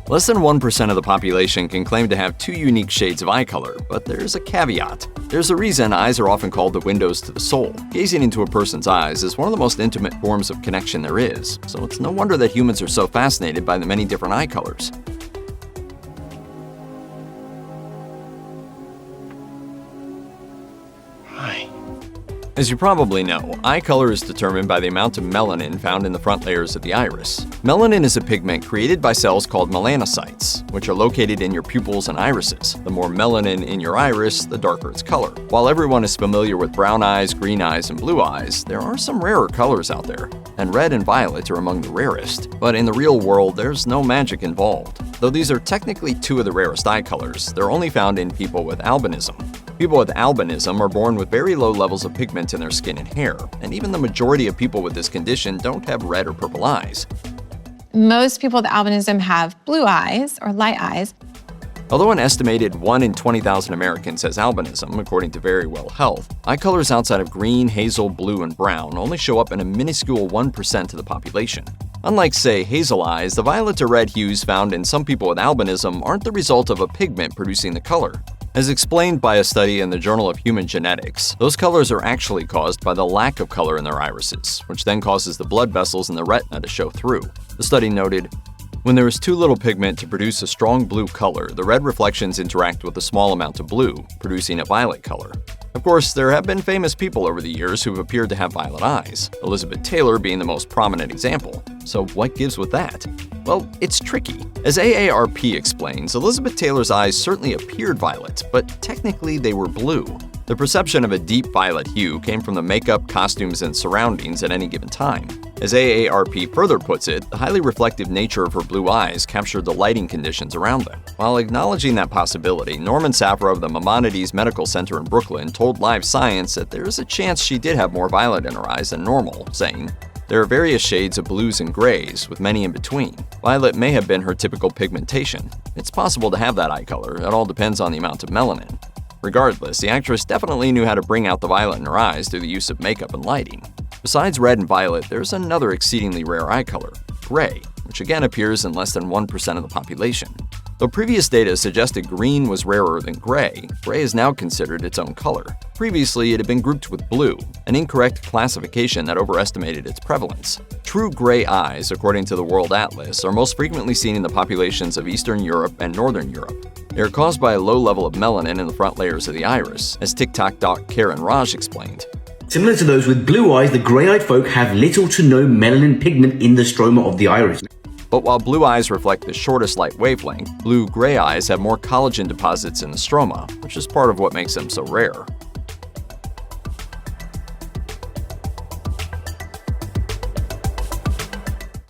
Less than 1% of the population can claim to have two unique shades of eye color, but there's a caveat. There's a reason eyes are often called the windows to the soul. Gazing into a person's eyes is one of the most intimate forms of connection there is, so it's no wonder that humans are so fascinated by the many different eye colors. As you probably know, eye color is determined by the amount of melanin found in the front layers of the iris. Melanin is a pigment created by cells called melanocytes, which are located in your pupils and irises. The more melanin in your iris, the darker its color. While everyone is familiar with brown eyes, green eyes, and blue eyes, there are some rarer colors out there, and red and violet are among the rarest. But in the real world, there's no magic involved. Though these are technically two of the rarest eye colors, they're only found in people with albinism. People with albinism are born with very low levels of pigment in their skin and hair, and even the majority of people with this condition don't have red or purple eyes. Most people with albinism have blue eyes or light eyes. Although an estimated 1 in 20,000 Americans has albinism, according to Very Well Health, eye colors outside of green, hazel, blue, and brown only show up in a minuscule 1% of the population. Unlike, say, hazel eyes, the violet or red hues found in some people with albinism aren't the result of a pigment producing the color. As explained by a study in the Journal of Human Genetics, those colors are actually caused by the lack of color in their irises, which then causes the blood vessels in the retina to show through. The study noted, when there is too little pigment to produce a strong blue color, the red reflections interact with a small amount of blue, producing a violet color. Of course, there have been famous people over the years who've appeared to have violet eyes, Elizabeth Taylor being the most prominent example. So what gives with that? Well, it's tricky. As AARP explains, Elizabeth Taylor's eyes certainly appeared violet, but technically they were blue. The perception of a deep violet hue came from the makeup, costumes, and surroundings at any given time. As AARP further puts it, the highly reflective nature of her blue eyes captured the lighting conditions around them. While acknowledging that possibility, Norman Safra of the Maimonides Medical Center in Brooklyn told Live Science that there is a chance she did have more violet in her eyes than normal, saying, "There are various shades of blues and grays, with many in between. Violet may have been her typical pigmentation. It's possible to have that eye color, it all depends on the amount of melanin." Regardless, the actress definitely knew how to bring out the violet in her eyes through the use of makeup and lighting. Besides red and violet, there's another exceedingly rare eye color, gray, which again appears in less than 1% of the population. Though previous data suggested green was rarer than gray, gray is now considered its own color. Previously, it had been grouped with blue, an incorrect classification that overestimated its prevalence. True gray eyes, according to the World Atlas, are most frequently seen in the populations of Eastern Europe and Northern Europe. They are caused by a low level of melanin in the front layers of the iris, as TikTok doc Karen Raj explained. Similar to those with blue eyes, the grey-eyed folk have little to no melanin pigment in the stroma of the iris. But while blue eyes reflect the shortest light wavelength, blue-gray eyes have more collagen deposits in the stroma, which is part of what makes them so rare.